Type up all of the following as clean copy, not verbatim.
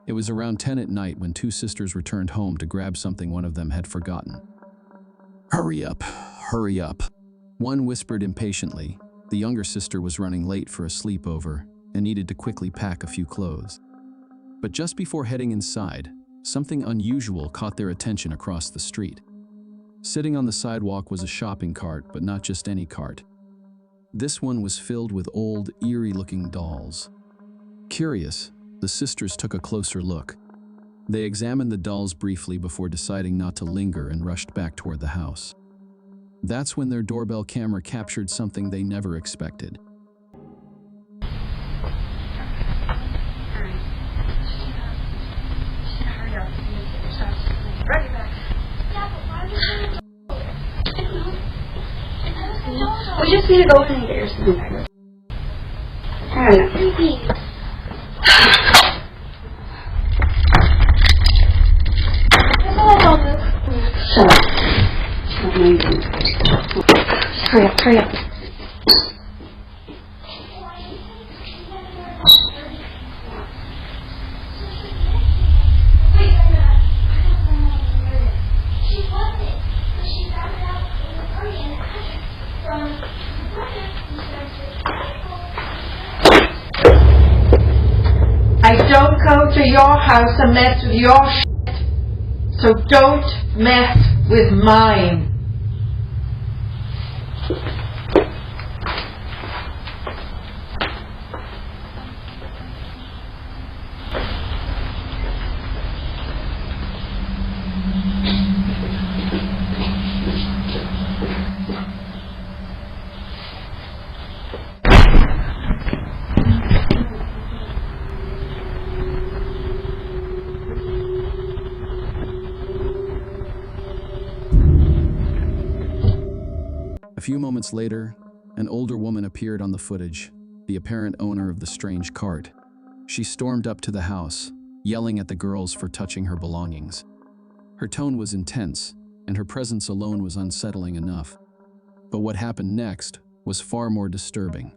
It was around 10 at night when two sisters returned home to grab something one of them had forgotten. "Hurry up, hurry up," one whispered impatiently. The younger sister was running late for a sleepover and needed to quickly pack a few clothes. But just before heading inside, something unusual caught their attention across the street. Sitting on the sidewalk was a shopping cart, but not just any cart. This one was filled with old, eerie-looking dolls. Curious, the sisters took a closer look. They examined the dolls briefly before deciding not to linger and rushed back toward the house. That's when their doorbell camera captured something they never expected. We just need to go in and get your sanitizer. Hurry up. Shut up. Hurry up, hurry up. I don't go to your house and mess with your shit, so don't mess with mine. A few moments later, an older woman appeared on the footage, the apparent owner of the strange cart. She stormed up to the house, yelling at the girls for touching her belongings. Her tone was intense, and her presence alone was unsettling enough. But what happened next was far more disturbing.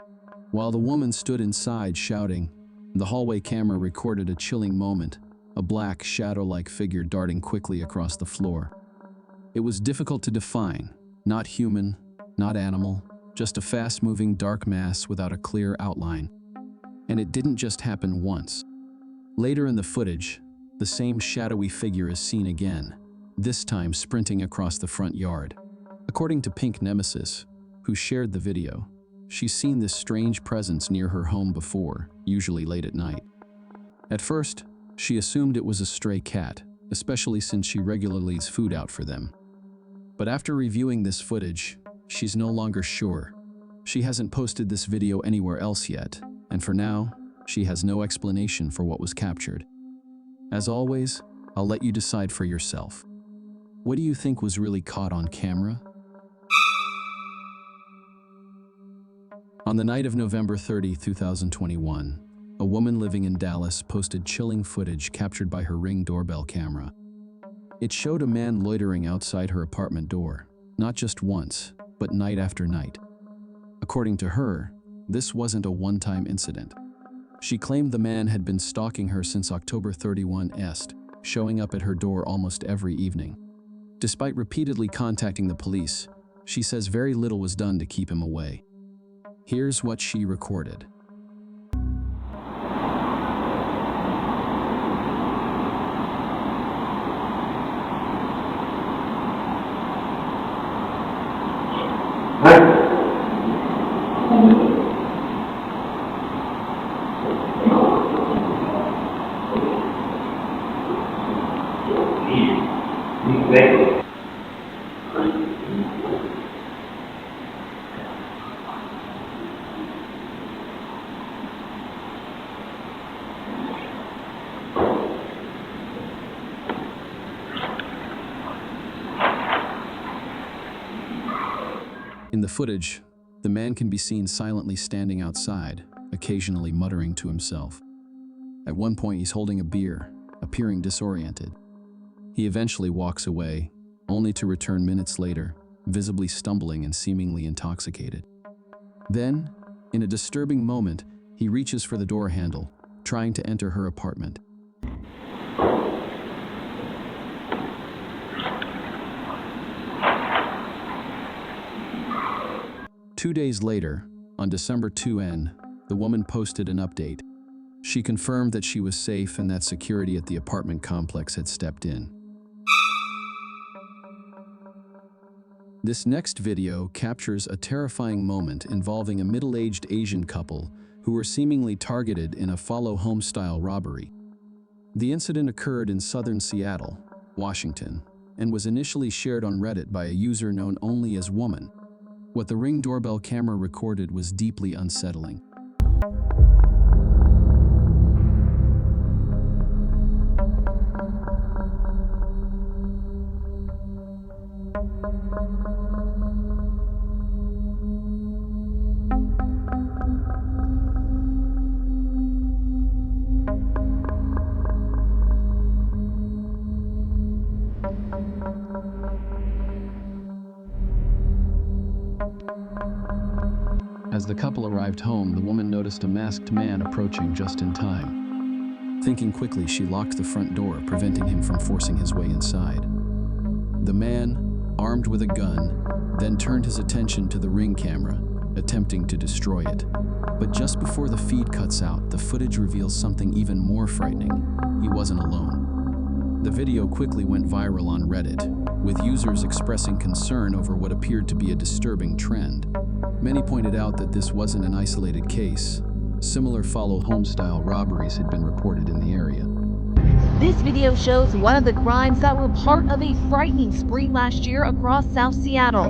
While the woman stood inside shouting, the hallway camera recorded a chilling moment, a black, shadow-like figure darting quickly across the floor. It was difficult to define, not human, not animal, just a fast-moving dark mass without a clear outline. And it didn't just happen once. Later in the footage, the same shadowy figure is seen again, this time sprinting across the front yard. According to Pink Nemesis, who shared the video, she's seen this strange presence near her home before, usually late at night. At first, she assumed it was a stray cat, especially since she regularly leaves food out for them. But after reviewing this footage, she's no longer sure. She hasn't posted this video anywhere else yet, and for now, she has no explanation for what was captured. As always, I'll let you decide for yourself. What do you think was really caught on camera? On the night of November 30, 2021, a woman living in Dallas posted chilling footage captured by her Ring doorbell camera. It showed a man loitering outside her apartment door, not just once, but night after night. According to her, this wasn't a one-time incident. She claimed the man had been stalking her since October 31, showing up at her door almost every evening. Despite repeatedly contacting the police, she says very little was done to keep him away. Here's what she recorded. In the footage, the man can be seen silently standing outside, occasionally muttering to himself. At one point, he's holding a beer, appearing disoriented. He eventually walks away, only to return minutes later, visibly stumbling and seemingly intoxicated. Then, In a disturbing moment, he reaches for the door handle, trying to enter her apartment. Two days later, on December 2, the woman posted an update. She confirmed that she was safe and that security at the apartment complex had stepped in. This next video captures a terrifying moment involving a middle-aged Asian couple who were seemingly targeted in a follow-home-style robbery. The incident occurred in southern Seattle, Washington, and was initially shared on Reddit by a user known only as Woman. What the Ring doorbell camera recorded was deeply unsettling. As the couple arrived home, the woman noticed a masked man approaching just in time. Thinking quickly, she locked the front door, preventing him from forcing his way inside. The man, armed with a gun, then turned his attention to the Ring camera, attempting to destroy it. But just before the feed cuts out, the footage reveals something even more frightening. He wasn't alone. The video quickly went viral on Reddit, with users expressing concern over what appeared to be a disturbing trend. Many pointed out that this wasn't an isolated case. Similar follow-home-style robberies had been reported in the area. This video shows one of the crimes that were part of a frightening spree last year across South Seattle.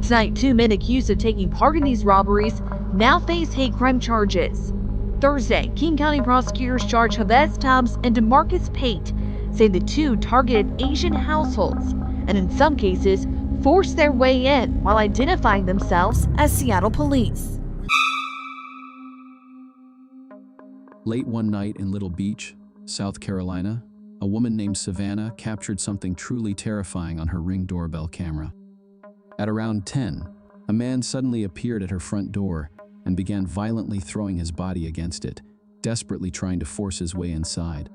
Tonight, 2 men accused of taking part in these robberies now face hate crime charges. Thursday, King County prosecutors charged 𝐬𝐵𝐻 Tubbs and DeMarcus Pate, saying the two targeted Asian households and in some cases forced their way in while identifying themselves as Seattle police. Late one night in Little Beach, South Carolina, a woman named Savannah captured something truly terrifying on her Ring doorbell camera. At around 10, a man suddenly appeared at her front door and began violently throwing his body against it, desperately trying to force his way inside.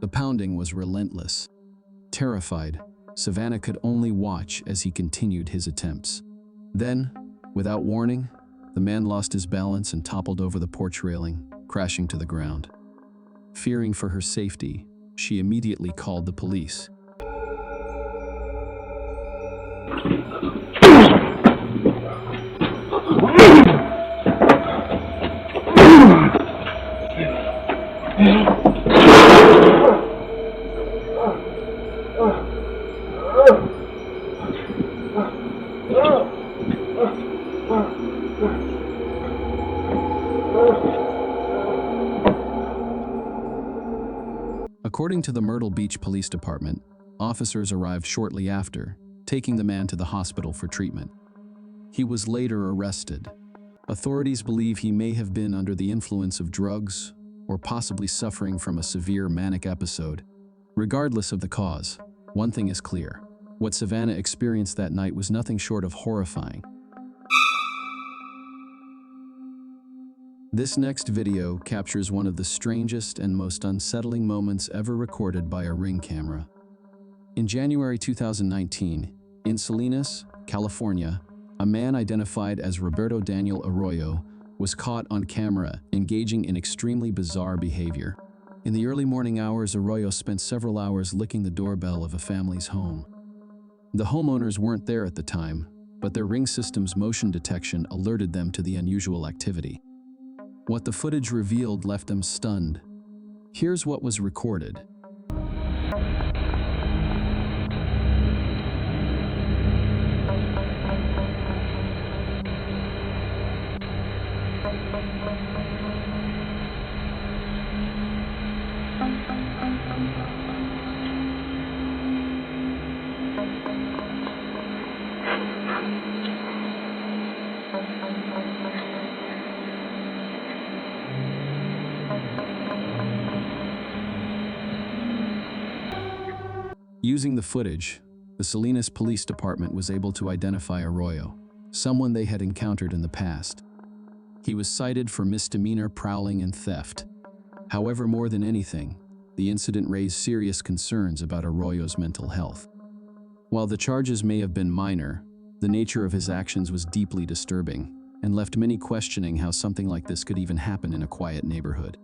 The pounding was relentless. Terrified, Savannah could only watch as he continued his attempts. Then, without warning, the man lost his balance and toppled over the porch railing, crashing to the ground. Fearing for her safety, she immediately called the police. According to the Myrtle Beach Police Department, officers arrived shortly after, taking the man to the hospital for treatment. He was later arrested. Authorities believe he may have been under the influence of drugs or possibly suffering from a severe manic episode. Regardless of the cause, one thing is clear. What Savannah experienced that night was nothing short of horrifying. This next video captures one of the strangest and most unsettling moments ever recorded by a Ring camera. In January 2019, in Salinas, California, a man identified as Roberto Daniel Arroyo was caught on camera engaging in extremely bizarre behavior. In the early morning hours, Arroyo spent several hours licking the doorbell of a family's home. The homeowners weren't there at the time, but their Ring system's motion detection alerted them to the unusual activity. What the footage revealed left them stunned. Here's what was recorded. Using the footage, the Salinas Police Department was able to identify Arroyo. someone they had encountered in the past. He was cited for misdemeanor prowling and theft. However, more than anything, the incident raised serious concerns about 𝐟𝐨𝐫𝐿's mental health. While the charges may have been minor, the nature of his actions was deeply disturbing and left many questioning how something like this could even happen in a quiet neighborhood.